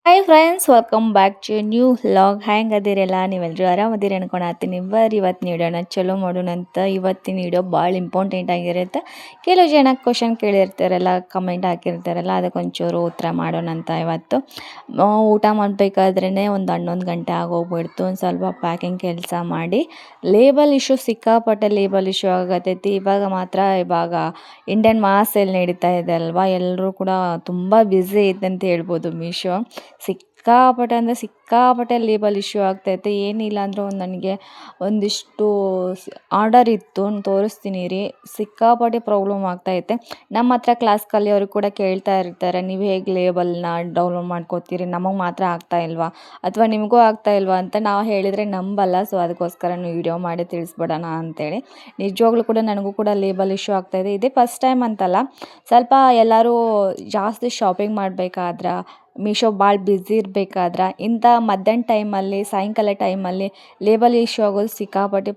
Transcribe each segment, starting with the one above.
Hi friends, welcome back to new vlog. ಹೆಂಗದಿರಲ್ಲ ನೀವೆಲ್ಲರೂ ಆರಾಮದಿರಿ ಅನ್ಕೊಳತ್ತೀನಿ. ಬರ್ರಿ ಇವತ್ತು ನೀಡೋಣ ಚಲೋ ಮಾಡೋಣ ಅಂತ. ಇವತ್ತಿನ ವಿಡಿಯೋ ಭಾಳ ಇಂಪಾರ್ಟೆಂಟ್ ಆಗಿರುತ್ತೆ. ಕೆಲವು ಜನ ಕ್ವಶನ್ ಕೇಳಿರ್ತಾರಲ್ಲ, ಕಮೆಂಟ್ ಹಾಕಿರ್ತಾರಲ್ಲ, ಅದಕ್ಕೊಂಚೂರು ಉತ್ತರ ಮಾಡೋಣ ಅಂತ. ಇವತ್ತು ಊಟ ಮಾಡಬೇಕಾದ್ರೇ ಒಂದು 11 ಗಂಟೆ ಆಗೋಗ್ಬಿಡ್ತು. ಒಂದು ಸ್ವಲ್ಪ ಪ್ಯಾಕಿಂಗ್ ಕೆಲಸ ಮಾಡಿ ಲೇಬಲ್ ಇಶ್ಯೂ, ಸಿಕ್ಕಾಪಟ್ಟೆ ಲೇಬಲ್ ಇಶ್ಯೂ ಆಗತೈತಿ. ಇವಾಗ ಇಂಡಿಯನ್ ಮಾಸ್ ಸೇಲ್ ನಡೀತಾ ಇದೆ ಅಲ್ವಾ, ಎಲ್ಲರೂ ಕೂಡ ತುಂಬ ಬ್ಯುಸಿ ಐತೆ ಅಂತ ಹೇಳ್ಬೋದು. ಮೀಶೋ ಸಿಕ್ಕಾಪಟ್ಟೆ ಅಂದರೆ ಸಿಕ್ಕಾಪಟ್ಟೆ ಲೇಬಲ್ ಇಶ್ಯೂ ಆಗ್ತೈತೆ. ಏನಿಲ್ಲ ಅಂದರೂ ನನಗೆ ಒಂದಿಷ್ಟು ಆರ್ಡರ್ ಇತ್ತು, ತೋರಿಸ್ತೀನಿ ರೀ. ಸಿಕ್ಕಾಪಟ್ಟೆ ಪ್ರಾಬ್ಲಮ್ ಆಗ್ತಾಯಿದೆ. ನಮ್ಮ ಹತ್ರ ಕ್ಲಾಸ್ ಕಲಿಯೋರು ಕೂಡ ಕೇಳ್ತಾ ಇರ್ತಾರೆ, ನೀವು ಹೇಗೆ ಲೇಬಲ್ನ ಡೌನ್ಲೋಡ್ ಮಾಡ್ಕೋತೀರಿ, ನಮಗೆ ಮಾತ್ರ ಆಗ್ತಾ ಇಲ್ವಾ ಅಥವಾ ನಿಮಗೂ ಆಗ್ತಾ ಇಲ್ವಾ ಅಂತ ನಾವು ಹೇಳಿದರೆ ನಂಬಲ್ಲ. ಸೊ ಅದಕ್ಕೋಸ್ಕರ ವೀಡಿಯೋ ಮಾಡಿ ತಿಳಿಸ್ಬಿಡೋಣ ಅಂತೇಳಿ. ನಿಜವಾಗ್ಲೂ ಕೂಡ ನನಗೂ ಕೂಡ ಲೇಬಲ್ ಇಶ್ಯೂ ಆಗ್ತಾಯಿದೆ. ಇದೇ ಫಸ್ಟ್ ಟೈಮ್ ಅಂತಲ್ಲ, ಸ್ವಲ್ಪ ಎಲ್ಲರೂ ಜಾಸ್ತಿ ಶಾಪಿಂಗ್ ಮಾಡಬೇಕಾದ್ರೆ, ಮೀಶೋ ಭಾಳ ಬ್ಯುಸಿ ಇರಬೇಕಾದ್ರೆ, ಇಂಥ ಮಧ್ಯಾಹ್ನ ಟೈಮಲ್ಲಿ, ಸಾಯಂಕಾಲ ಟೈಮಲ್ಲಿ ಲೇಬಲ್ ಇಶ್ಯೂ ಆಗೋದು ಸಿಕ್ಕಾಪಟ್ಟೆ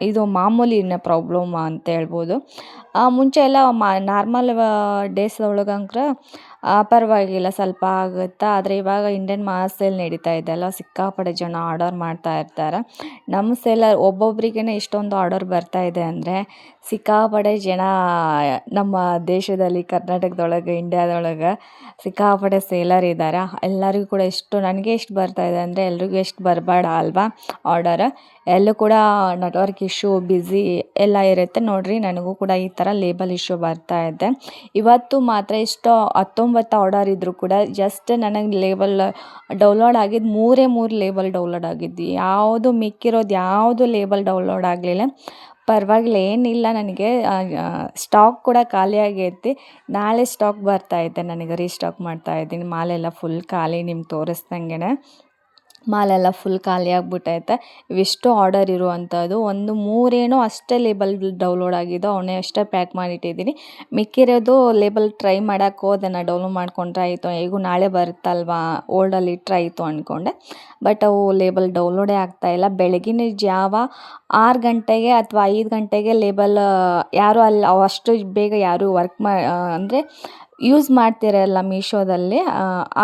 ಇದು ಮಾಮೂಲಿನ ಪ್ರಾಬ್ಲಮ್ ಅಂತ ಹೇಳ್ಬೋದು. ಮುಂಚೆ ಎಲ್ಲ ನಾರ್ಮಲ್ ಡೇಸ್ ಒಳಗಂಕ್ರ ಪರವಾಗಿಲ್ಲ, ಸ್ವಲ್ಪ ಆಗುತ್ತೆ. ಆದರೆ ಇವಾಗ ಇಂಡಿಯನ್ ಮಾಸ್ ಸೇಲ್ ನಡೀತಾ ಇದೆ ಅಲ್ಲ, ಸಿಕ್ಕಾಪಟ್ಟೆ ಜನ ಆರ್ಡರ್ ಮಾಡ್ತಾ ಇರ್ತಾರೆ. ನಮ್ಮ ಸೇಲರ್ ಒಬ್ಬೊಬ್ರಿಗೇ ಇಷ್ಟೊಂದು ಆರ್ಡರ್ ಬರ್ತಾ ಇದೆ ಅಂದರೆ, ಸಿಕ್ಕಾಪಟ್ಟೆ ಜನ ನಮ್ಮ ದೇಶದಲ್ಲಿ, ಕರ್ನಾಟಕದೊಳಗೆ, ಇಂಡಿಯಾದೊಳಗೆ ಸಿಕ್ಕಾಪಟ್ಟೆ ಸೇಲರ್ ಇದ್ದಾರೆ. ಎಲ್ಲರಿಗೂ ಕೂಡ ನನಗೆ ಎಷ್ಟು ಬರ್ತಾ ಇದೆ ಅಂದರೆ ಎಲ್ರಿಗೂ ಎಷ್ಟು ಬರಬೇಡ ಅಲ್ವಾ ಆರ್ಡರ್. ಎಲ್ಲೂ ಕೂಡ ನೆಟ್ವರ್ಕ್ ಇಶ್ಯೂ, ಬ್ಯುಸಿ ಎಲ್ಲ ಇರುತ್ತೆ ನೋಡಿರಿ. ನನಗೂ ಕೂಡ ಈ ಥರ ಲೇಬಲ್ ಇಶ್ಯೂ ಬರ್ತಾ ಇದೆ. ಇವತ್ತು ಮಾತ್ರ 19 ಆರ್ಡರ್ ಇದ್ದರೂ ಕೂಡ ಜಸ್ಟ್ ನನಗೆ ಲೇಬಲ್ ಡೌನ್ಲೋಡ್ ಆಗಿದ್ದು 3 ಲೇಬಲ್ ಡೌನ್ಲೋಡ್ ಆಗಿದ್ದು. ಮಿಕ್ಕಿರೋದು ಯಾವುದು ಲೇಬಲ್ ಡೌನ್ಲೋಡ್ ಆಗಲಿಲ್ಲ. ಪರವಾಗಿಲ್ಲ, ಏನಿಲ್ಲ. ನನಗೆ ಸ್ಟಾಕ್ ಕೂಡ ಖಾಲಿ ಆಗೈತಿ. ನಾಳೆ ಸ್ಟಾಕ್ ಬರ್ತಾಯಿದೆ, ನನಗೆ ರೀಸ್ಟಾಕ್ ಮಾಡ್ತಾಯಿದ್ದೀನಿ. ಮಾಲೆಲ್ಲ ಫುಲ್ ಖಾಲಿ, ನಿಮ್ಗೆ ತೋರಿಸ್ದಂಗೆ ಮಾಲೆಲ್ಲ ಫುಲ್ ಖಾಲಿ ಆಗಿಬಿಟ್ಟೈತೆ. ಇವಿಷ್ಟು ಆರ್ಡರ್ ಇರುವಂಥದ್ದು. ಒಂದು 3 ಅಷ್ಟೇ ಲೇಬಲ್ ಡೌನ್ಲೋಡ್ ಆಗಿದ್ದು, ಅವನ್ನೇ ಅಷ್ಟೇ ಪ್ಯಾಕ್ ಮಾಡಿಟ್ಟಿದ್ದೀನಿ. ಮಿಕ್ಕಿರೋದು ಲೇಬಲ್ ಟ್ರೈ ಮಾಡೋಕ್ಕೆ ಹೋದೆ, ನಾನು ಡೌನ್ಲೋಡ್ ಮಾಡ್ಕೊಂಡ್ರೆ ಆಯಿತು, ಹೇಗೂ ನಾಳೆ ಬರುತ್ತಲ್ವಾ, ಓಲ್ಡಲ್ಲಿ ಇಟ್ಟರೆ ಆಯಿತು ಅಂದ್ಕೊಂಡೆ. ಬಟ್ ಅವು ಲೇಬಲ್ ಡೌನ್ಲೋಡೇ ಆಗ್ತಾಯಿಲ್ಲ. ಬೆಳಗಿನ ಜಾವ 6 ಗಂಟೆಗೆ ಅಥವಾ 5 ಗಂಟೆಗೆ ಲೇಬಲ್ ಯಾರು ಅಲ್ಲಿ ಅಷ್ಟು ಬೇಗ ಯಾರು ಅಂದರೆ ಯೂಸ್ ಮಾಡ್ತಿರಲ್ಲ ಮೀಶೋದಲ್ಲಿ.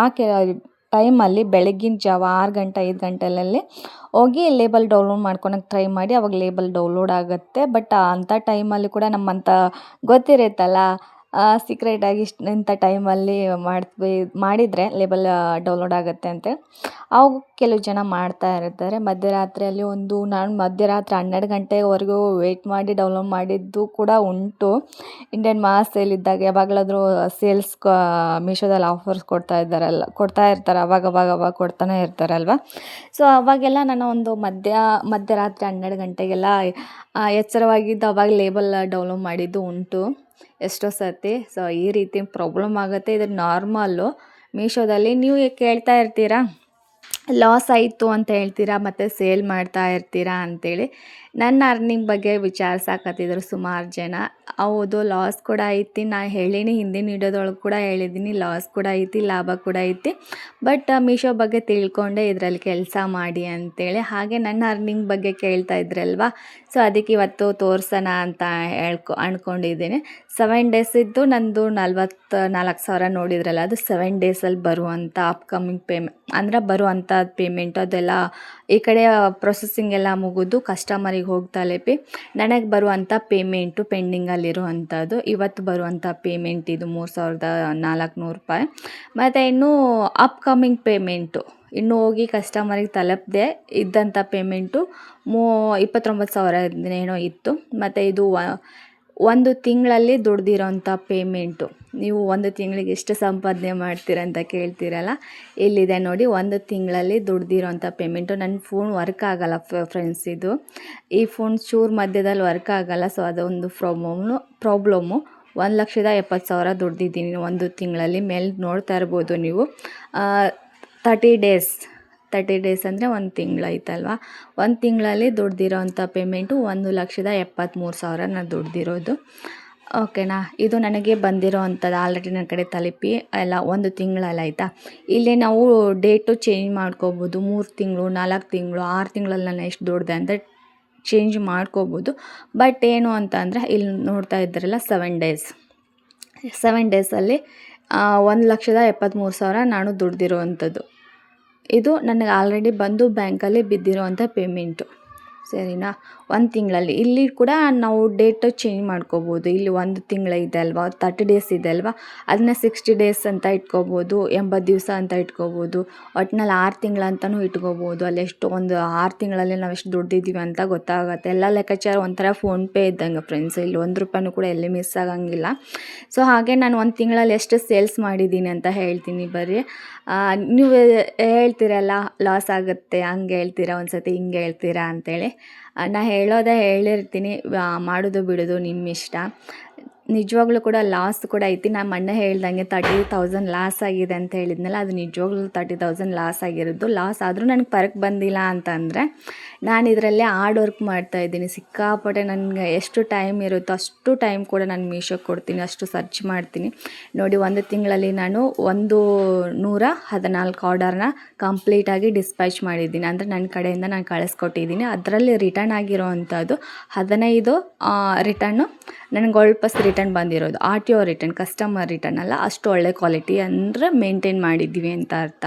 ಆ ಟೈಮಲ್ಲಿ ಬೆಳಗಿನ ಜಾವ 6 ಗಂಟೆ 5 ಗಂಟೆಯಲ್ಲಿ ಹೋಗಿ ಲೇಬಲ್ ಡೌನ್ಲೋಡ್ ಮಾಡ್ಕೊಳಕ್ಕೆ ಟ್ರೈ ಮಾಡಿ, ಅವಾಗ ಲೇಬಲ್ ಡೌನ್ಲೋಡ್ ಆಗುತ್ತೆ. ಬಟ್ ಅಂಥ ಟೈಮಲ್ಲಿ ಕೂಡ ನಮ್ಮಂಥ ಗೊತ್ತಿರುತ್ತಲ್ಲ, ಸೀಕ್ರೆಟಾಗಿ ಇಂಥ ಟೈಮಲ್ಲಿ ಮಾಡಿದರೆ ಲೇಬಲ್ ಡೌನ್ಲೋಡ್ ಆಗುತ್ತೆ ಅಂತೇಳಿ ಅವಾಗ ಕೆಲವು ಜನ ಮಾಡ್ತಾ ಇರ್ತಾರೆ. ಮಧ್ಯರಾತ್ರಿಯಲ್ಲಿ ನಾನು ಮಧ್ಯರಾತ್ರಿ 12 ಗಂಟೆವರೆಗೂ ವೆಯ್ಟ್ ಮಾಡಿ ಡೌನ್ಲೋಡ್ ಮಾಡಿದ್ದು ಕೂಡ ಉಂಟು. ಇಂಡಿಯನ್ ಮಾಸ್ ಸೇಲ್ ಇದ್ದಾಗ ಯಾವಾಗಲಾದರೂ ಸೇಲ್ಸ್ ಮೀಶೋದಲ್ಲಿ ಆಫರ್ಸ್ ಕೊಡ್ತಾ ಇರ್ತಾರೆ, ಅವಾಗ ಕೊಡ್ತಾನೆ ಇರ್ತಾರಲ್ವ. ಸೊ ಅವಾಗೆಲ್ಲ ನಾನು ಒಂದು ಮಧ್ಯರಾತ್ರಿ 12 ಗಂಟೆಗೆಲ್ಲ ಎಚ್ಚರವಾಗಿದ್ದು ಅವಾಗ ಲೇಬಲ್ ಡೌನ್ಲೋಡ್ ಮಾಡಿದ್ದು ಉಂಟು ಎಷ್ಟೋ ಸರ್ತಿ. ಸೊ ಈ ರೀತಿ ಪ್ರಾಬ್ಲಮ್ ಆಗುತ್ತೆ. ಇದು ನಾರ್ಮಲ್ಲು ಮೀಶೋದಲ್ಲಿ. ನೀವು ಕೇಳ್ತಾ ಇರ್ತೀರಾ, ಲಾಸ್ ಆಯಿತು ಅಂತ ಹೇಳ್ತೀರಾ, ಮತ್ತು ಸೇಲ್ ಮಾಡ್ತಾ ಇರ್ತೀರಾ ಅಂಥೇಳಿ. ನನ್ನ ಅರ್ನಿಂಗ್ ಬಗ್ಗೆ ವಿಚಾರಿಸಾಕತ್ತಿದ್ರು ಸುಮಾರು ಜನ. ಹೌದು, ಲಾಸ್ ಕೂಡ ಐತಿ. ನಾನು ಹೇಳೀನಿ, ಹಿಂದಿನ ವೀಡಿಯೋದೊಳಗೆ ಕೂಡ ಹೇಳಿದ್ದೀನಿ, ಲಾಸ್ ಕೂಡ ಐತಿ, ಲಾಭ ಕೂಡ ಐತಿ. ಬಟ್ ಮೀಶೋ ಬಗ್ಗೆ ತಿಳ್ಕೊಂಡೆ ಇದರಲ್ಲಿ ಕೆಲಸ ಮಾಡಿ ಅಂತೇಳಿ. ಹಾಗೆ ನನ್ನ ಅರ್ನಿಂಗ್ ಬಗ್ಗೆ ಕೇಳ್ತಾ ಇದ್ರಲ್ವ, ಸೊ ಅದಕ್ಕೆ ಇವತ್ತು ತೋರಿಸೋಣ ಅಂತ ಅಂದ್ಕೊಂಡಿದ್ದೀನಿ. 7 ಡೇಸ್ ಇದ್ದು ನಂದು 44,000 ನೋಡಿದ್ರಲ್ಲ, ಅದು 7 ಡೇಸಲ್ಲಿ ಬರುವಂಥ ಅಪ್ಕಮಿಂಗ್ ಅಂದರೆ ಬರುವಂಥ ಪೇಮೆಂಟ್. ಅದೆಲ್ಲ ಈ ಕಡೆ ಪ್ರೊಸೆಸಿಂಗ್ ಎಲ್ಲ ಮುಗಿದು ಕಸ್ಟಮರಿಗೆ ಹೋಗ್ತಲೇ ನನಗೆ ಬರುವಂಥ ಪೇಮೆಂಟು ಪೆಂಡಿಂಗಲ್ಲಿರುವಂಥದ್ದು. ಇವತ್ತು ಬರುವಂಥ ಪೇಮೆಂಟ್ ಇದು 3,400 ರೂಪಾಯಿ. ಮತ್ತು ಇನ್ನೂ ಅಪ್ಕಮಿಂಗ್ ಪೇಮೆಂಟು ಇನ್ನೂ ಹೋಗಿ ಕಸ್ಟಮರಿಗೆ ತಲುಪದೆ ಇದ್ದಂಥ ಪೇಮೆಂಟು 29,000 ಏನೋ ಇತ್ತು. ಮತ್ತು ಇದು ಒಂದು ತಿಂಗಳಲ್ಲಿ ದುಡ್ದಿರೋಂಥ ಪೇಮೆಂಟು. ನೀವು ಒಂದು ತಿಂಗಳಿಗೆ ಎಷ್ಟು ಸಂಪಾದನೆ ಮಾಡ್ತೀರಂತ ಕೇಳ್ತೀರಲ್ಲ, ಇಲ್ಲಿದೆ ನೋಡಿ, ಒಂದು ತಿಂಗಳಲ್ಲಿ ದುಡ್ದಿರೋಂಥ ಪೇಮೆಂಟು. ನನ್ನ ಫೋನ್ ವರ್ಕ್ ಆಗೋಲ್ಲ ಫ್ರೆಂಡ್ಸ್, ಈ ಫೋನ್ ಚೂರು ಮಧ್ಯದಲ್ಲಿ ವರ್ಕ್ ಆಗೋಲ್ಲ. ಸೊ ಅದೊಂದು ಪ್ರಾಬ್ಲಮ್ಮು. 1,70,000 ದುಡ್ದಿದ್ದೀನಿ ಒಂದು ತಿಂಗಳಲ್ಲಿ. ಮೇಲೆ ನೋಡ್ತಾ ಇರ್ಬೋದು ನೀವು. 30 ಡೇಸ್ ಅಂದರೆ ಒಂದು ತಿಂಗಳಾಯ್ತಲ್ವ. ಒಂದು ತಿಂಗಳಲ್ಲಿ ದುಡ್ದಿರೋಂಥ ಪೇಮೆಂಟು 1,73,000 ನಾನು ದುಡ್ದಿರೋದು. ಓಕೆನಾ. ಇದು ನನಗೆ ಬಂದಿರೋ ಅಂಥದ್ದು ಆಲ್ರೆಡಿ ನನ್ನ ಕಡೆ ತಲುಪಿ ಎಲ್ಲ ಒಂದು ತಿಂಗಳಲ್ಲಿ ಆಯಿತಾ. ಇಲ್ಲಿ ನಾವು ಡೇಟು ಚೇಂಜ್ ಮಾಡ್ಕೋಬೋದು. 3 ತಿಂಗಳು, 4 ತಿಂಗಳು, 6 ತಿಂಗಳಲ್ಲಿ ನಾನು ಎಷ್ಟು ದುಡ್ದೆ ಅಂತ ಚೇಂಜ್ ಮಾಡ್ಕೋಬೋದು. ಬಟ್ ಏನು ಅಂತ ಅಂದರೆ ಇಲ್ಲಿ ನೋಡ್ತಾ ಇದ್ದಾರಲ್ಲ, 7 ಡೇಸಲ್ಲಿ 1,73,000 ನಾನು ದುಡ್ದಿರೋವಂಥದ್ದು. ಇದು ನನಗೆ ಆಲ್ರೆಡಿ ಬಂದು ಬ್ಯಾಂಕಲ್ಲಿ ಬಿದ್ದಿರೋವಂಥ ಪೇಮೆಂಟು. ಸರಿನಾ? 1 ತಿಂಗಳಲ್ಲಿ. ಇಲ್ಲಿ ಕೂಡ ನಾವು ಡೇಟ್ ಚೇಂಜ್ ಮಾಡ್ಕೋಬೋದು. ಇಲ್ಲಿ 1 ತಿಂಗಳು ಇದೆ ಅಲ್ವಾ, 30 ಡೇಸ್ ಇದೆ ಅಲ್ವಾ, ಅದನ್ನ 60 ಡೇಸ್ ಅಂತ ಇಟ್ಕೋಬೋದು, 80 ದಿವಸ ಅಂತ ಇಟ್ಕೋಬೋದು, ಒಟ್ನಲ್ಲಿ 6 ತಿಂಗಳಂತನೂ ಇಟ್ಕೋಬೋದು. ಅಲ್ಲಿ ಎಷ್ಟು ಒಂದು 6 ತಿಂಗಳಲ್ಲಿ ನಾವು ಎಷ್ಟು ದುಡ್ದಿದ್ದೀವಿ ಅಂತ ಗೊತ್ತಾಗುತ್ತೆ. ಎಲ್ಲ ಲೆಕ್ಕಾಚಾರ ಒಂಥರ ಫೋನ್ಪೇ ಇದ್ದಂಗೆ ಫ್ರೆಂಡ್ಸ್. ಇಲ್ಲಿ 1 ರೂಪಾಯಿನೂ ಕೂಡ ಎಲ್ಲಿ ಮಿಸ್ ಆಗಂಗಿಲ್ಲ. ಸೊ ಹಾಗೆ ನಾನು 1 ತಿಂಗಳಲ್ಲಿ ಎಷ್ಟು ಸೇಲ್ಸ್ ಮಾಡಿದ್ದೀನಿ ಅಂತ ಹೇಳ್ತೀನಿ ಬರ್ರಿ. ನೀವು ಹೇಳ್ತೀರಲ್ಲ ಲಾಸ್ ಆಗುತ್ತೆ, ಹಂಗೆ ಹೇಳ್ತೀರಾ, ಒಂದು ಸತಿ ಹಿಂಗೆ ಹೇಳ್ತೀರಾ ಅಂತೇಳಿ. ನಾ ಹೇಳೋದೇ ಹೇಳಿರ್ತೀನಿ, ಮಾಡೋದು ಬಿಡೋದು ನಿಮ್ಮ ಇಷ್ಟ. ನಿಜವಾಗ್ಲೂ ಕೂಡ ಲಾಸ್ ಕೂಡ ಐತಿ. ನಾನು ಮೊನ್ನೆ ಹೇಳ್ದಂಗೆ 30,000 ಲಾಸ್ ಆಗಿದೆ ಅಂತ ಹೇಳಿದ್ನಲ್ಲ, ಅದು ನಿಜವಾಗ್ಲೂ 30,000 ಲಾಸ್ ಆಗಿರೋದು. ಲಾಸ್ ಆದರೂ ನನಗೆ ಪರಕ್ ಬಂದಿಲ್ಲ ಅಂತಂದರೆ ನಾನು ಇದರಲ್ಲೇ ಹಾರ್ಡ್ ವರ್ಕ್ ಮಾಡ್ತಾಯಿದ್ದೀನಿ. ಸಿಕ್ಕಾಪಟ್ಟೆ ನನಗೆ ಎಷ್ಟು ಟೈಮ್ ಇರುತ್ತೋ ಅಷ್ಟು ಟೈಮ್ ಕೂಡ ನಾನು ಮೀಶೋಗೆ ಕೊಡ್ತೀನಿ, ಅಷ್ಟು ಸರ್ಚ್ ಮಾಡ್ತೀನಿ. ನೋಡಿ, 1 ತಿಂಗಳಲ್ಲಿ ನಾನು 114 ಆರ್ಡರ್ನ ಕಂಪ್ಲೀಟಾಗಿ ಡಿಸ್ಪ್ಯಾಚ್ ಮಾಡಿದ್ದೀನಿ. ಅಂದರೆ ನನ್ನ ಕಡೆಯಿಂದ ನಾನು ಕಳಿಸ್ಕೊಟ್ಟಿದ್ದೀನಿ. ಅದರಲ್ಲಿ ರಿಟರ್ನ್ ಆಗಿರೋ ಅಂಥದ್ದು 15 ರಿಟರ್ನು ನನಗೆ ವಾಪಸ್ ರಿಟರ್ನ್ ಬಂದಿರೋದು. RTO ರಿಟರ್ನ್, ಕಸ್ಟಮರ್ ರಿಟರ್ನ್ ಅಲ್ಲ. ಅಷ್ಟು ಒಳ್ಳೆ ಕ್ವಾಲಿಟಿ ಅಂದರೆ ಮೇಂಟೈನ್ ಮಾಡಿದ್ದೀವಿ ಅಂತ ಅರ್ಥ.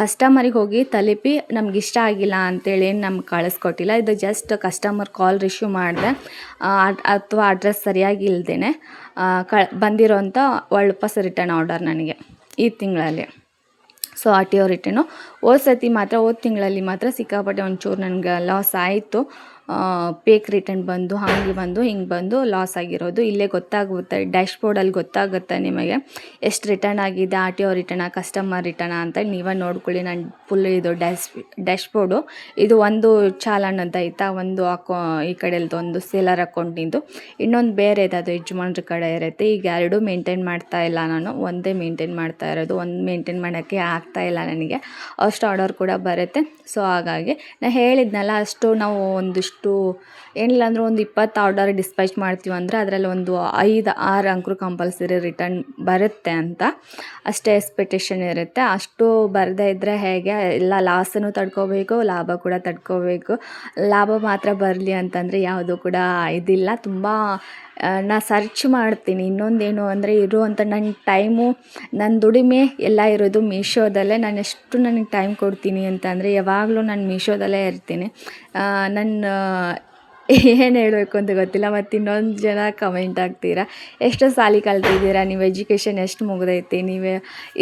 ಕಸ್ಟಮರಿಗೆ ಹೋಗಿ ತಲುಪಿ ನಮಗಿಷ್ಟ ಆಗಿಲ್ಲ ಅಂತೇಳಿ ಏನು ನಮ್ಗೆ ಕಳಿಸ್ಕೊಟ್ಟಿಲ್ಲ. ಇದು ಜಸ್ಟ್ ಕಸ್ಟಮರ್ ಕಾಲ್ ರಿಸೀವ್ ಮಾಡಿದೆ ಅಥವಾ ಅಡ್ರೆಸ್ ಸರಿಯಾಗಿ ಇಲ್ಲದೇ ಬಂದಿರೋಂಥ ವಾಪಸ್ ರಿಟರ್ನ್ ಆರ್ಡರ್ ನನಗೆ ಈ ತಿಂಗಳಲ್ಲಿ. ಸೊ RTO ರಿಟರ್ನು ಹೋದ ತಿಂಗಳಲ್ಲಿ ಮಾತ್ರ ಸಿಕ್ಕಾಪಟ್ಟೆ ಒಂಚೂರು ನನಗೆ ಲಾಸ್ ಆಯಿತು. ಪೇಕ್ ರಿಟರ್ನ್ ಬಂದು ಹಾಗೆ ಬಂದು ಹಿಂಗೆ ಬಂದು ಲಾಸ್ ಆಗಿರೋದು. ಇಲ್ಲೇ ಗೊತ್ತಾಗುತ್ತೆ, ಡ್ಯಾಶ್ಬೋರ್ಡಲ್ಲಿ ಗೊತ್ತಾಗುತ್ತೆ ನಿಮಗೆ ಎಷ್ಟು ರಿಟರ್ನ್ ಆಗಿದೆ, RTO ರಿಟರ್ನಾ ಕಸ್ಟಮರ್ ರಿಟರ್ನಾ ಅಂತ ನೀವೇ ನೋಡ್ಕೊಳ್ಳಿ. ನಾನು ಫುಲ್ ಇದು ಡ್ಯಾಶ್ಬೋರ್ಡು ಇದು ಒಂದು ಚಾಲನ್ ಅಂತ ಐತಾ, ಒಂದು ಈ ಕಡೆಯಲ್ದು ಒಂದು ಸೇಲರ್ ಅಕೌಂಟಿಂದು, ಇನ್ನೊಂದು ಬೇರೆ ಇದೆ, ಅದು ಯಜಮಾನ್ರ ಕಡೆ ಇರುತ್ತೆ. ಈಗ 2 ಮೇಂಟೈನ್ ಮಾಡ್ತಾ ಇಲ್ಲ ನಾನು, ಒಂದೇ ಮೇಂಟೈನ್ ಮಾಡ್ತಾ ಇರೋದು. ಒಂದು ಮೇಂಟೈನ್ ಮಾಡೋಕ್ಕೆ ಆಗ್ತಾಯಿಲ್ಲ ನನಗೆ, ಅಷ್ಟು ಆರ್ಡರ್ ಕೂಡ ಬರುತ್ತೆ. ಸೊ ಹಾಗಾಗಿ ನಾನು ಹೇಳಿದ್ನಲ್ಲ, ಅಷ್ಟು ನಾವು ಒಂದಿಷ್ಟು ಏನಿಲ್ಲ ಅಂದರೂ ಒಂದು 20 ಆರ್ಡರ್ ಡಿಸ್ಪ್ಯಾಚ್ ಮಾಡ್ತೀವಿ ಅಂದರೆ ಅದರಲ್ಲಿ ಒಂದು 5-6 ಅಂಕರು ಕಂಪಲ್ಸರಿ ರಿಟರ್ನ್ ಬರುತ್ತೆ ಅಂತ ಅಷ್ಟೇ ಎಕ್ಸ್ಪೆಕ್ಟೇಷನ್ ಇರುತ್ತೆ. ಅಷ್ಟು ಬರದೇ ಇದ್ದರೆ ಹೇಗೆ, ಎಲ್ಲ ಲಾಸನ್ನು ತಡ್ಕೋಬೇಕು, ಲಾಭ ಕೂಡ ತಡ್ಕೋಬೇಕು. ಲಾಭ ಮಾತ್ರ ಬರಲಿ ಅಂತಂದರೆ ಯಾವುದೂ ಕೂಡ ಇದಿಲ್ಲ. ತುಂಬ ನಾ ಸರ್ಚ್ ಮಾಡ್ತೀನಿ. ಇನ್ನೊಂದೇನು ಅಂದರೆ ಇರುವಂಥ ನನ್ನ ಟೈಮು, ನನ್ನ ದುಡಿಮೆ ಎಲ್ಲ ಇರೋದು ಮೀಶೋದಲ್ಲೇ. ನಾನು ಎಷ್ಟು ನನಗೆ ಟೈಮ್ ಕೊಡ್ತೀನಿ ಅಂತಂದರೆ ಯಾವಾಗಲೂ ನಾನು ಮೀಶೋದಲ್ಲೇ ಇರ್ತೀನಿ. ನನ್ನ ಏನು ಹೇಳಬೇಕು ಅಂತ ಗೊತ್ತಿಲ್ಲ. ಮತ್ತು ಇನ್ನೊಂದು ಜನ ಕಮೆಂಟ್ ಆಗ್ತೀರಾ, ಎಷ್ಟು ಸಾಲಿ ಕಲ್ತಿದ್ದೀರಾ ನೀವು, ಎಜುಕೇಷನ್ ಎಷ್ಟು ಮುಗ್ದೈತಿ, ನೀವೇ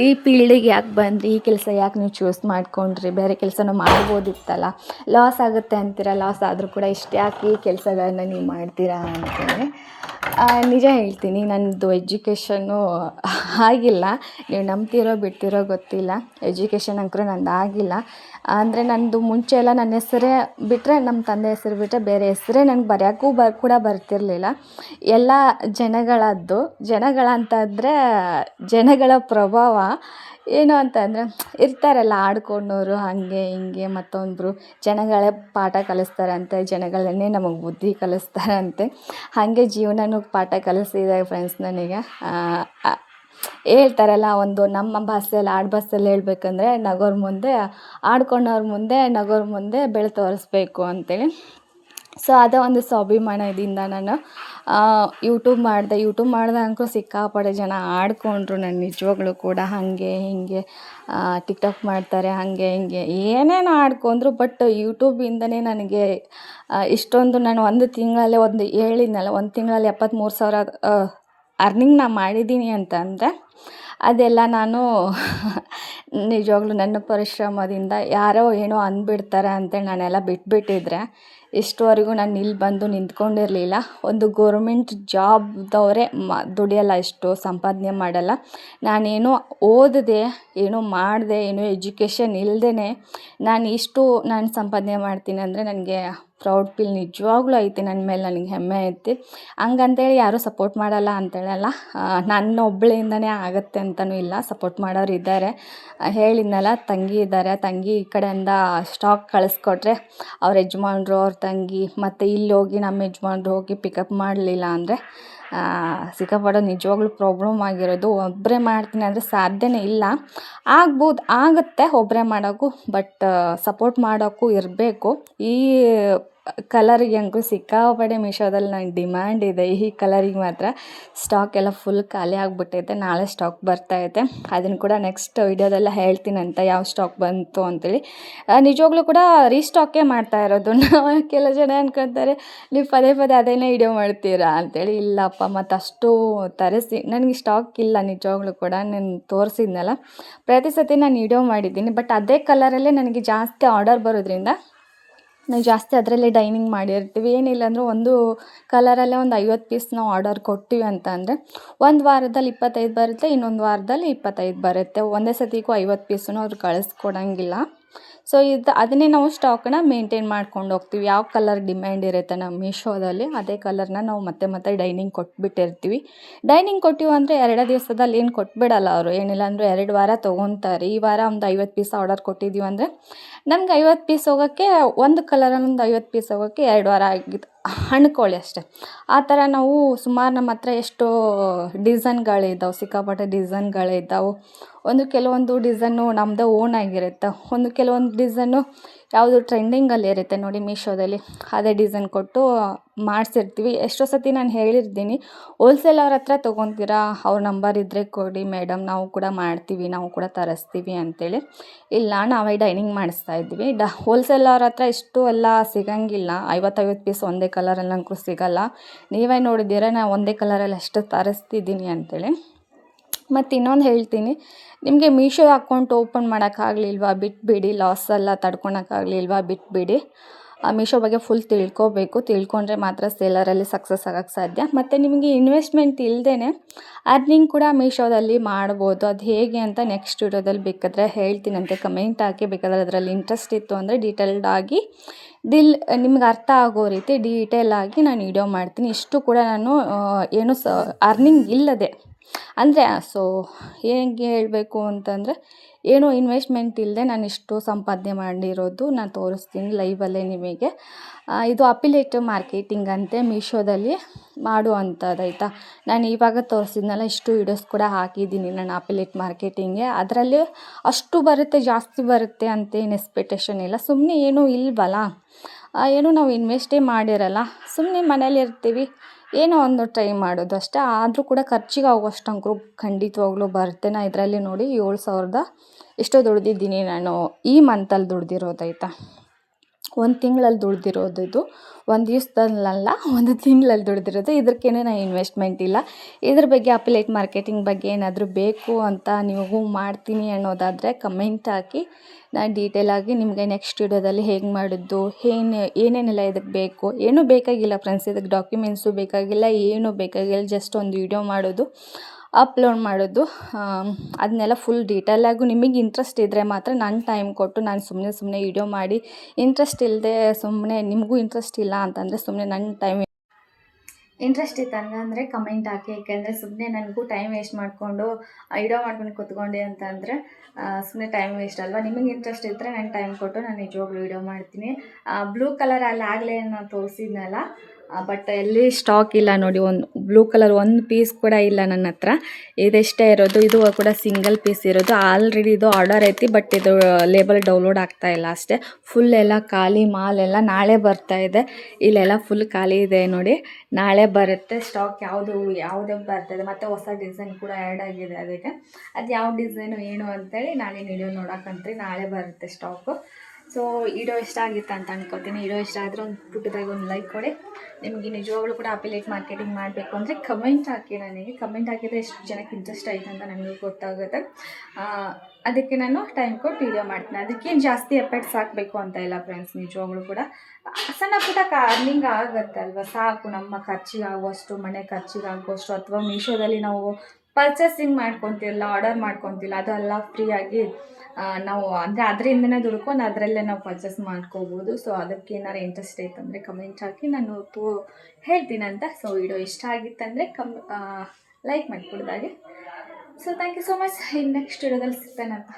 ಈ ಫೀಲ್ಡಿಗೆ ಯಾಕೆ ಬಂದ್ರಿ, ಈ ಕೆಲಸ ಯಾಕೆ ನೀವು ಚೂಸ್ ಮಾಡ್ಕೊಂಡ್ರಿ, ಬೇರೆ ಕೆಲಸನೂ ಮಾಡ್ಬೋದಿತ್ತಲ್ಲ, ಲಾಸ್ ಆಗುತ್ತೆ ಅಂತೀರ, ಲಾಸ್ ಆದರೂ ಕೂಡ ಇಷ್ಟು ಯಾಕೆ ಈ ಕೆಲಸಗಳನ್ನ ನೀವು ಮಾಡ್ತೀರಾ ಅಂತೇಳಿ. ನಿಜ ಹೇಳ್ತೀನಿ, ನನ್ನದು ಎಜುಕೇಷನ್ನು ಆಗಿಲ್ಲ. ನೀವು ನಂಬ್ತಿರೋ ಬಿಡ್ತಿರೋ ಗೊತ್ತಿಲ್ಲ, ಎಜುಕೇಷನ್ ಅಂಕರು ನಂದು ಆಗಿಲ್ಲ. ಅಂದರೆ ನನ್ನದು ಮುಂಚೆ ಎಲ್ಲ ನನ್ನ ಹೆಸರೇ ಬಿಟ್ಟರೆ, ನಮ್ಮ ತಂದೆ ಹೆಸರು ಬಿಟ್ಟರೆ ಬೇರೆ ಹೆಸರೇ ನನಗೆ ಬರೆಯೋಕ್ಕೂ ಕೂಡ ಬರ್ತಿರಲಿಲ್ಲ. ಎಲ್ಲ ಜನಗಳಂತಂದರೆ ಜನಗಳ ಪ್ರಭಾವ ಏನು ಅಂತಂದರೆ, ಇರ್ತಾರಲ್ಲ ಆಡ್ಕೊಂಡವರು ಹಾಗೆ ಹಿಂಗೆ, ಮತ್ತೊಂದರು ಜನಗಳೇ ಪಾಠ ಕಲಿಸ್ತಾರಂತೆ, ಜನಗಳನ್ನೇ ನಮಗೆ ಬುದ್ಧಿ ಕಲಿಸ್ತಾರಂತೆ. ಹಾಗೆ ಜೀವನನೂ ಪಾಠ ಕಲಿಸಿದೆ ಫ್ರೆಂಡ್ಸ್ ನನಗೆ. ಹೇಳ್ತಾರಲ್ಲ, ಒಂದು ನಮ್ಮ ಭಾಷೆಯಲ್ಲಿ ಆಡು ಭಾಷೆಯಲ್ಲಿ ಹೇಳ್ಬೇಕಂದ್ರೆ, ಆಡ್ಕೊಂಡವ್ರ ಮುಂದೆ ನಗೋರ ಮುಂದೆ ಬೆಳೆ ತೋರಿಸ್ಬೇಕು ಅಂತೇಳಿ. ಸೊ ಅದೇ ಒಂದು ಸ್ವಾಭಿಮಾನದಿಂದ ನಾನು ಯೂಟ್ಯೂಬ್ ಮಾಡಿದೆ ಅಂಕೂ ಸಿಕ್ಕಾಪಟ್ಟೆ ಜನ ಆಡ್ಕೊಂಡ್ರು ನನ್ನ, ನಿಜವಾಗ್ಲೂ ಕೂಡ ಹಾಗೆ ಹಿಂಗೆ ಟಿಕ್ಟಾಕ್ ಮಾಡ್ತಾರೆ ಹಾಗೆ ಹಿಂಗೆ ಏನೇನು ಆಡ್ಕೊಂಡ್ರು. ಬಟ್ ಯೂಟ್ಯೂಬಿಂದನೇ ನನಗೆ ಇಷ್ಟೊಂದು, ನಾನು 1 ತಿಂಗಳಲ್ಲೇ ಹೇಳಿದ್ನಲ್ಲ, 1 ತಿಂಗಳಲ್ಲಿ 73,000 ಅರ್ನಿಂಗ್ ನಾನು ಮಾಡಿದ್ದೀನಿ ಅಂತಂದರೆ ಅದೆಲ್ಲ ನಾನು ನಿಜವಾಗ್ಲೂ ನನ್ನ ಪರಿಶ್ರಮದಿಂದ. ಯಾರೋ ಏನೋ ಅಂದ್ಬಿಡ್ತಾರೆ ಅಂತೇಳಿ ನಾನೆಲ್ಲ ಬಿಟ್ಬಿಟ್ಟಿದ್ರೆ ಇಷ್ಟುವರೆಗೂ ನಾನು ಇಲ್ಲಿ ಬಂದು ನಿಂತ್ಕೊಂಡಿರಲಿಲ್ಲ. ಒಂದು ಗೋರ್ಮೆಂಟ್ ಜಾಬ್ದವರೇ ದುಡಿಯಲ್ಲ, ಇಷ್ಟು ಸಂಪಾದನೆ ಮಾಡಲ್ಲ. ನಾನೇನೋ ಓದಿದೆ, ಏನೋ ಮಾಡಿದೆ, ಏನೋ ಎಜುಕೇಷನ್ ಇಲ್ಲದೇ ನಾನು ಸಂಪಾದನೆ ಮಾಡ್ತೀನಿ ಅಂದರೆ ನನಗೆ ಪ್ರೌಡ್ ಫೀಲ್ ನಿಜವಾಗ್ಲೂ ಐತಿ, ನನ್ನ ಮೇಲೆ ನನಗೆ ಹೆಮ್ಮೆ ಐತಿ. ಹಂಗಂತೇಳಿ ಯಾರೂ ಸಪೋರ್ಟ್ ಮಾಡಲ್ಲ ಅಂತೇಳಲ್ಲ, ನನ್ನ ಒಬ್ಬಳಿಂದನೇ ಆಗುತ್ತೆ ಅಂತಲೂ ಇಲ್ಲ, ಸಪೋರ್ಟ್ ಮಾಡೋರು ಇದ್ದಾರೆ. ಹೇಳಿದ್ನಲ್ಲ, ತಂಗಿ ಇದ್ದಾರೆ, ತಂಗಿ ಈ ಕಡೆಯಿಂದ ಸ್ಟಾಕ್ ಕಳಿಸ್ಕೊಟ್ರೆ ಅವ್ರ ಯಜಮಾನ್ರು, ಅವ್ರ ತಂಗಿ, ಮತ್ತು ಇಲ್ಲಿ ಹೋಗಿ ನಮ್ಮ ಯಜಮಾನ್ರು ಹೋಗಿ ಪಿಕಪ್ ಮಾಡಲಿಲ್ಲ ಅಂದರೆ ಸಿಕ್ಕಾಪಟ್ಟೆ ನಿಜವಾಗ್ಲೂ ಪ್ರಾಬ್ಲಮ್ ಆಗಿರೋದು. ಒಬ್ಬರೇ ಮಾಡ್ತೀನಿ ಅಂದರೆ ಸಾಧ್ಯನೇ ಇಲ್ಲ. ಆಗುತ್ತೆ ಒಬ್ಬರೇ ಮಾಡೋಕ್ಕೂ, ಬಟ್ ಸಪೋರ್ಟ್ ಮಾಡೋಕ್ಕೂ ಇರಬೇಕು. ಈ ಕಲರಿಗೆ ಅಂತೂ ಸಿಕ್ಕಾಪಟ್ಟೆ ಮೀಶೋದಲ್ಲಿ ನಂಗೆ ಡಿಮ್ಯಾಂಡ್ ಇದೆ. ಈ ಕಲರಿಗೆ ಮಾತ್ರ ಸ್ಟಾಕ್ ಎಲ್ಲ ಫುಲ್ ಖಾಲಿ ಆಗಿಬಿಟ್ಟೈತೆ. ನಾಳೆ ಸ್ಟಾಕ್ ಬರ್ತೈತೆ. ಅದನ್ನು ಕೂಡ ನೆಕ್ಸ್ಟ್ ವಿಡಿಯೋದೆಲ್ಲ ಹೇಳ್ತೀನಂತ ಯಾವ ಸ್ಟಾಕ್ ಬಂತು ಅಂತೇಳಿ. ನಿಜವಾಗ್ಲೂ ಕೂಡ ರೀಸ್ಟಾಕೇ ಮಾಡ್ತಾ ಇರೋದು. ನಾವು ಕೆಲವು ಜನ ಅನ್ಕೊತಾರೆ ನೀವು ಪದೇ ಪದೇ ಅದೇನೇ ವಿಡಿಯೋ ಮಾಡ್ತೀರಾ ಅಂತೇಳಿ. ಇಲ್ಲಪ್ಪ, ಮತ್ತು ಅಷ್ಟು ತರಿಸಿ ನನಗೆ ಸ್ಟಾಕ್ ಇಲ್ಲ ನಿಜವಾಗ್ಲೂ ಕೂಡ. ನಾನು ತೋರಿಸಿದ್ನಲ್ಲ, ಪ್ರತಿ ಸತಿ ನಾನು ವಿಡಿಯೋ ಮಾಡಿದ್ದೀನಿ. ಬಟ್ ಅದೇ ಕಲರಲ್ಲೇ ನನಗೆ ಜಾಸ್ತಿ ಆರ್ಡರ್ ಬರೋದ್ರಿಂದ ನಾವು ಜಾಸ್ತಿ ಅದರಲ್ಲೇ ಡೈನಿಂಗ್ ಮಾಡಿರ್ತೀವಿ. ಏನಿಲ್ಲ ಅಂದರೆ ಒಂದು ಕಲರಲ್ಲೇ ಒಂದು 50 ಪೀಸ್ ನಾವು ಆರ್ಡರ್ ಕೊಡ್ತೀವಿ ಅಂತ ಅಂದರೆ ಒಂದು ವಾರದಲ್ಲಿ 25 ಬರುತ್ತೆ, ಇನ್ನೊಂದು ವಾರದಲ್ಲಿ 25 ಬರುತ್ತೆ. ಒಂದೇ ಸತಿಗೂ 50 ಪೀಸನ್ನು ಅವ್ರು ಕಳಿಸ್ಕೊಡಂಗಿಲ್ಲ. ಸೊ ಅದನ್ನೇ ನಾವು ಸ್ಟಾಕನ್ನ ಮೇಂಟೈನ್ ಮಾಡ್ಕೊಂಡು ಹೋಗ್ತೀವಿ. ಯಾವ ಕಲರ್ ಡಿಮ್ಯಾಂಡ್ ಇರುತ್ತೆ ನಮ್ಮ ಮೀಶೋದಲ್ಲಿ ಅದೇ ಕಲರ್ನ ನಾವು ಮತ್ತೆ ಡೈನಿಂಗ್ ಕೊಟ್ಬಿಟ್ಟಿರ್ತೀವಿ. ಡೈನಿಂಗ್ ಕೊಟ್ಟಿವಿ ಅಂದರೆ 2 ದಿವಸದಲ್ಲಿ ಏನು ಕೊಟ್ಬಿಡಲ್ಲ ಅವರು. ಏನಿಲ್ಲ ಅಂದರೆ 2 ವಾರ ತೊಗೊತಾರೆ. ಈ ವಾರ ಒಂದು 50 ಪೀಸ್ ಆರ್ಡರ್ ಕೊಟ್ಟಿದ್ದೀವಿ ಅಂದರೆ ನಮ್ಗೆ 50 ಪೀಸ್ ಹೋಗೋಕ್ಕೆ, ಒಂದು ಕಲರಲ್ಲಿ ಒಂದು 50 ಪೀಸ್ ಹೋಗೋಕ್ಕೆ 2 ವಾರ ಆಗಿತ್ತು ಅನ್ಕೊಳ್ಳಿ ಅಷ್ಟೇ. ಆ ಥರ ನಾವು ಸುಮಾರು ನಮ್ಮ ಹತ್ರ ಎಷ್ಟೋ ಡಿಸೈನ್ಗಳಿದ್ದಾವೆ, ಸಿಕ್ಕಾಪಟ್ಟೆ ಡಿಸೈನ್ಗಳಿದ್ದಾವೆ. ಕೆಲವೊಂದು ಡಿಸೈನು ನಮ್ಮದೇ ಓನ್ ಆಗಿರುತ್ತೆ. ಕೆಲವೊಂದು ಡಿಸೈನು ಯಾವುದು ಟ್ರೆಂಡಿಂಗಲ್ಲಿ ಇರುತ್ತೆ ನೋಡಿ ಮೀಶೋದಲ್ಲಿ, ಅದೇ ಡಿಸೈನ್ ಕೊಟ್ಟು ಮಾಡಿಸಿರ್ತೀವಿ. ಎಷ್ಟೋ ಸತಿ ನಾನು ಹೇಳಿರ್ತೀನಿ, ಹೋಲ್ಸೇಲ್ ಅವ್ರ ಹತ್ರ ತೊಗೊತೀರಾ, ಅವ್ರ ನಂಬರ್ ಇದ್ದರೆ ಕೊಡಿ ಮೇಡಮ್, ನಾವು ಕೂಡ ಮಾಡ್ತೀವಿ, ನಾವು ಕೂಡ ತರಿಸ್ತೀವಿ ಅಂತೇಳಿ. ಇಲ್ಲ, ನಾವೇ ಡೈನಿಂಗ್ ಮಾಡಿಸ್ತಾ ಇದ್ವಿ. ಹೋಲ್ಸೇಲ್ ಅವ್ರ ಹತ್ರ ಇಷ್ಟು ಎಲ್ಲ ಸಿಗಂಗಿಲ್ಲ. 50 ಪೀಸ್ ಒಂದೇ ಕಲರಲ್ಲಿ ನಂಗೂ ಸಿಗಲ್ಲ. ನೀವೇ ನೋಡಿದ್ದೀರ ನಾನು ಒಂದೇ ಕಲರಲ್ಲಿ ಎಷ್ಟು ತರಿಸ್ತಿದ್ದೀನಿ ಅಂತೇಳಿ. ಮತ್ತು ಇನ್ನೊಂದು ಹೇಳ್ತೀನಿ, ನಿಮಗೆ ಮೀಶೋ ಅಕೌಂಟ್ ಓಪನ್ ಮಾಡೋಕ್ಕಾಗಲಿಲ್ವಾ, ಬಿಟ್ಬಿಡಿ. ಲಾಸೆಲ್ಲ ತಡ್ಕೊಳಕ್ಕಾಗಲಿಲ್ವಾ, ಬಿಟ್ಬಿಡಿ. ಮೀಶೋ ಬಗ್ಗೆ ಫುಲ್ ತಿಳ್ಕೊಂಡ್ರೆ ಮಾತ್ರ ಸೇಲರಲ್ಲಿ ಸಕ್ಸಸ್ ಆಗೋಕ್ಕೆ ಸಾಧ್ಯ. ಮತ್ತು ನಿಮಗೆ ಇನ್ವೆಸ್ಟ್ಮೆಂಟ್ ಇಲ್ಲದೇ ಅರ್ನಿಂಗ್ ಕೂಡ ಮೀಶೋದಲ್ಲಿ ಮಾಡ್ಬೋದು. ಅದು ಹೇಗೆ ಅಂತ ನೆಕ್ಸ್ಟ್ ವಿಡಿಯೋದಲ್ಲಿ ಬೇಕಾದರೆ ಹೇಳ್ತೀನಂತೆ. ಕಮೆಂಟ್ ಹಾಕಿ, ಬೇಕಾದರೆ ಅದರಲ್ಲಿ ಇಂಟ್ರೆಸ್ಟ್ ಇತ್ತು ಅಂದರೆ ಡೀಟೇಲ್ಡಾಗಿ ನಿಮ್ಗೆ ಅರ್ಥ ಆಗೋ ರೀತಿ ಡೀಟೇಲಾಗಿ ನಾನು ವಿಡಿಯೋ ಮಾಡ್ತೀನಿ. ಇಷ್ಟು ಕೂಡ ನಾನು ಏನು ಅರ್ನಿಂಗ್ ಇಲ್ಲದೆ ಅಂದರೆ, ಸೊ ಹೇಗೆ ಹೇಳಬೇಕು ಅಂತಂದರೆ, ಏನೂ ಇನ್ವೆಸ್ಟ್ಮೆಂಟ್ ಇಲ್ಲದೆ ನಾನು ಇಷ್ಟು ಸಂಪಾದನೆ ಮಾಡಿರೋದು ನಾನು ತೋರಿಸ್ತೀನಿ ಲೈವಲ್ಲೇ ನಿಮಗೆ. ಇದು ಅಫಿಲಿಯೇಟ್ ಮಾರ್ಕೆಟಿಂಗ್ ಅಂತೆ ಮೀಶೋದಲ್ಲಿ ಮಾಡುವಂಥದ್ದು, ಆಯಿತಾ. ನಾನು ಇವಾಗ ತೋರಿಸಿದ್ನಲ್ಲ, ಇಷ್ಟು ವೀಡಿಯೋಸ್ ಕೂಡ ಹಾಕಿದ್ದೀನಿ ನಾನು ಅಫಿಲಿಯೇಟ್ ಮಾರ್ಕೆಟಿಂಗ್ಗೆ. ಅದರಲ್ಲಿ ಅಷ್ಟು ಬರುತ್ತೆ, ಜಾಸ್ತಿ ಬರುತ್ತೆ ಅಂತೇನು ಎಕ್ಸ್ಪೆಕ್ಟೇಷನ್ ಇಲ್ಲ. ಸುಮ್ಮನೆ ಏನೂ ಇಲ್ವಲ್ಲ, ಏನೂ ನಾವು ಇನ್ವೆಸ್ಟೇ ಮಾಡಿರಲ್ಲ, ಸುಮ್ಮನೆ ಮನೇಲಿ ಇರ್ತೀವಿ, ಏನೋ ಒಂದು ಟ್ರೈ ಮಾಡೋದು ಅಷ್ಟೇ. ಆದರೂ ಕೂಡ ಖರ್ಚಿಗೆ ಆಗುವಷ್ಟು ಅಂಕರು ಖಂಡಿತವಾಗ್ಲೂ ಬರುತ್ತೆ. ನಾನು ಇದರಲ್ಲಿ ನೋಡಿ 7,000 ಎಷ್ಟೋ ದುಡ್ದಿದ್ದೀನಿ ನಾನು ಈ ಮಂತಲ್ಲಿ ದುಡ್ದಿರೋದಾಯ್ತಾ. ಒಂದು ತಿಂಗಳಲ್ಲಿ ದುಡ್ದಿರೋದು ಇದು, ಒಂದು ದಿವಸದಲ್ಲಲ್ಲ, ಒಂದು ತಿಂಗಳಲ್ಲಿ ದುಡ್ದಿರೋದು. ಇದಕ್ಕೇನೆ ನಾನು ಇನ್ವೆಸ್ಟ್ಮೆಂಟ್ ಇಲ್ಲ. ಇದ್ರ ಬಗ್ಗೆ ಅಫಿಲಿಯೇಟ್ ಮಾರ್ಕೆಟಿಂಗ್ ಬಗ್ಗೆ ಏನಾದರೂ ಬೇಕು ಅಂತ ನೀವು ಮಾಡ್ತೀನಿ ಅನ್ನೋದಾದರೆ ಕಮೆಂಟ್ ಹಾಕಿ, ನಾನು ಡೀಟೇಲಾಗಿ ನಿಮಗೆ ನೆಕ್ಸ್ಟ್ ವಿಡಿಯೋದಲ್ಲಿ ಹೇಗೆ ಮಾಡಿದ್ದು, ಏನೇನೆಲ್ಲ ಇದಕ್ಕೆ ಬೇಕು. ಏನೂ ಬೇಕಾಗಿಲ್ಲ ಫ್ರೆಂಡ್ಸ್, ಇದಕ್ಕೆ ಡಾಕ್ಯುಮೆಂಟ್ಸು ಬೇಕಾಗಿಲ್ಲ, ಏನೂ ಬೇಕಾಗಿಲ್ಲ. ಜಸ್ಟ್ ಒಂದು ವಿಡಿಯೋ ಮಾಡೋದು, ಅಪ್ಲೋಡ್ ಮಾಡೋದು, ಅದನ್ನೆಲ್ಲ ಫುಲ್ ಡೀಟೇಲಾಗೂ ನಿಮಗೆ ಇಂಟ್ರೆಸ್ಟ್ ಇದ್ದರೆ ಮಾತ್ರ ನನ್ನ ಟೈಮ್ ಕೊಟ್ಟು, ನಾನು ಸುಮ್ಮನೆ ವಿಡಿಯೋ ಮಾಡಿ ಇಂಟ್ರೆಸ್ಟ್ ಇಲ್ಲದೆ ಸುಮ್ಮನೆ ನಿಮಗೂ ಇಂಟ್ರೆಸ್ಟ್ ಇಲ್ಲ ಅಂತಂದರೆ ಸುಮ್ಮನೆ ನನ್ನ ಟೈಮ್ ಇಂಟ್ರೆಸ್ಟ್ ಇತ್ತು ಅಂದರೆ ಕಮೆಂಟ್ ಹಾಕಿ. ಏಕೆಂದರೆ ಸುಮ್ಮನೆ ನನಗೂ ಟೈಮ್ ವೇಸ್ಟ್ ಮಾಡಿಕೊಂಡು ವಿಡಿಯೋ ಮಾಡ್ಕೊಂಡು ಕೂತ್ಕೊಂಡೆ ಅಂತಂದರೆ ಸುಮ್ಮನೆ ಟೈಮ್ ವೇಸ್ಟ್ ಅಲ್ವಾ. ನಿಮಗೆ ಇಂಟ್ರೆಸ್ಟ್ ಇದ್ದರೆ ನಾನು ಟೈಮ್ ಕೊಟ್ಟು ನಾನು ನಿಜವಾಗ್ಲೂ ವಿಡಿಯೋ ಮಾಡ್ತೀನಿ. ಬ್ಲೂ ಕಲರ್ ಅಲ್ಲಿ ಆಗಲೇ ನಾನು ತೋರಿಸಿದ್ನಲ್ಲ, ಬಟ್ ಎಲ್ಲಿ ಸ್ಟಾಕ್ ಇಲ್ಲ ನೋಡಿ. ಒಂದು ಬ್ಲೂ ಕಲರ್ ಒಂದು ಪೀಸ್ ಕೂಡ ಇಲ್ಲ ನನ್ನ ಹತ್ರ. ಇದೆಷ್ಟೇ ಇರೋದು, ಇದು ಕೂಡ ಸಿಂಗಲ್ ಪೀಸ್ ಇರೋದು. ಆಲ್ರೆಡಿ ಇದು ಆರ್ಡರ್ ಐತಿ, ಬಟ್ ಇದು ಲೇಬಲ್ ಡೌನ್ಲೋಡ್ ಆಗ್ತಾ ಇಲ್ಲ ಅಷ್ಟೇ. ಫುಲ್ ಎಲ್ಲ ಖಾಲಿ, ಮಾಲ್ ಎಲ್ಲ ನಾಳೆ ಬರ್ತಾ ಇದೆ. ಇಲ್ಲೆಲ್ಲ ಫುಲ್ ಖಾಲಿ ಇದೆ ನೋಡಿ. ನಾಳೆ ಬರುತ್ತೆ ಸ್ಟಾಕ್, ಯಾವುದೇ ಬರ್ತಾಯಿದೆ. ಮತ್ತು ಹೊಸ ಡಿಸೈನ್ ಕೂಡ ಆ್ಯಡ್ ಆಗಿದೆ. ಅದಕ್ಕೆ ಅದು ಯಾವ ಡಿಸೈನು ಏನು ಅಂತೇಳಿ ನಾಳೆ ವಿಡಿಯೋ ನೋಡೋಕ್ಕಂತ್ರಿ ನಾಳೆ ಬರುತ್ತೆ ಸ್ಟಾಕು. ಸೊ ವಿಡಿಯೋ ಇಷ್ಟ ಆಗಿತ್ತು ಅಂತ ಅನ್ಕೋತೀನಿ. ವಿಡಿಯೋ ಇಷ್ಟ ಆದರೆ ಒಂದು ಪುಟ್ಟದಾಗಿ ಒಂದು ಲೈಕ್ ಕೊಡಿ. ನಿಮಗೆ ನಿಜವಾಗ್ಲೂ ಕೂಡ ಅಫಿಲಿಯೇಟ್ ಮಾರ್ಕೆಟಿಂಗ್ ಮಾಡಬೇಕು ಅಂದರೆ ಕಮೆಂಟ್ ಹಾಕಿ. ನನಗೆ ಕಮೆಂಟ್ ಹಾಕಿದರೆ ಎಷ್ಟು ಜನಕ್ಕೆ ಇಂಟ್ರೆಸ್ಟ್ ಆಯಿತು ಅಂತ ನನಗೂ ಗೊತ್ತಾಗುತ್ತೆ. ಅದಕ್ಕೆ ನಾನು ಟೈಮ್ ಕೊಟ್ಟು ವಿಡಿಯೋ ಮಾಡ್ತೀನಿ. ಅದಕ್ಕೇನು ಜಾಸ್ತಿ ಎಫರ್ಟ್ಸ್ ಹಾಕಬೇಕು ಅಂತ ಇಲ್ಲ ಫ್ರೆಂಡ್ಸ್. ನಿಜವಾಗ್ಲೂ ಕೂಡ ಸಣ್ಣ ಪುಟ್ಟ ಅರ್ನಿಂಗ್ ಆಗುತ್ತೆ ಅಲ್ವಾ, ಸಾಕು. ನಮ್ಮ ಖರ್ಚಿಗೆ ಆಗುವಷ್ಟು, ಮನೆ ಖರ್ಚಿಗೆ ಆಗುವಷ್ಟು, ಅಥವಾ ಮೀಶೋದಲ್ಲಿ ನಾವು ಪರ್ಚೇಸಿಂಗ್ ಮಾಡ್ಕೊತಿಲ್ಲ, ಆರ್ಡರ್ ಮಾಡ್ಕೊತಿಲ್ಲ, ಅದೆಲ್ಲ ಫ್ರೀಯಾಗಿ ನಾವು ಅಂದರೆ ಅದರಿಂದನೇ ದುಡ್ಕೊಂಡು ಅದರಲ್ಲೇ ನಾವು ಪರ್ಚೇಸ್ ಮಾಡ್ಕೋಬೋದು. ಸೊ ಅದಕ್ಕೆ ಏನಾರು ಇಂಟ್ರೆಸ್ಟ್ ಐತೆ ಅಂದರೆ ಕಮೆಂಟ್ ಹಾಕಿ, ನಾನು ಹೇಳ್ತೀನಂತ. ಸೊ ವಿಡಿಯೋ ಇಷ್ಟ ಆಗಿತ್ತಂದರೆ ಲೈಕ್ ಮಾಡಿಕೊಡ್ದಾಗೆ. So thank you so much. ಇನ್ನು ನೆಕ್ಸ್ಟ್ ವಿಡಿಯೋದಲ್ಲಿ ಸಿಗ್ತೇನಂತ.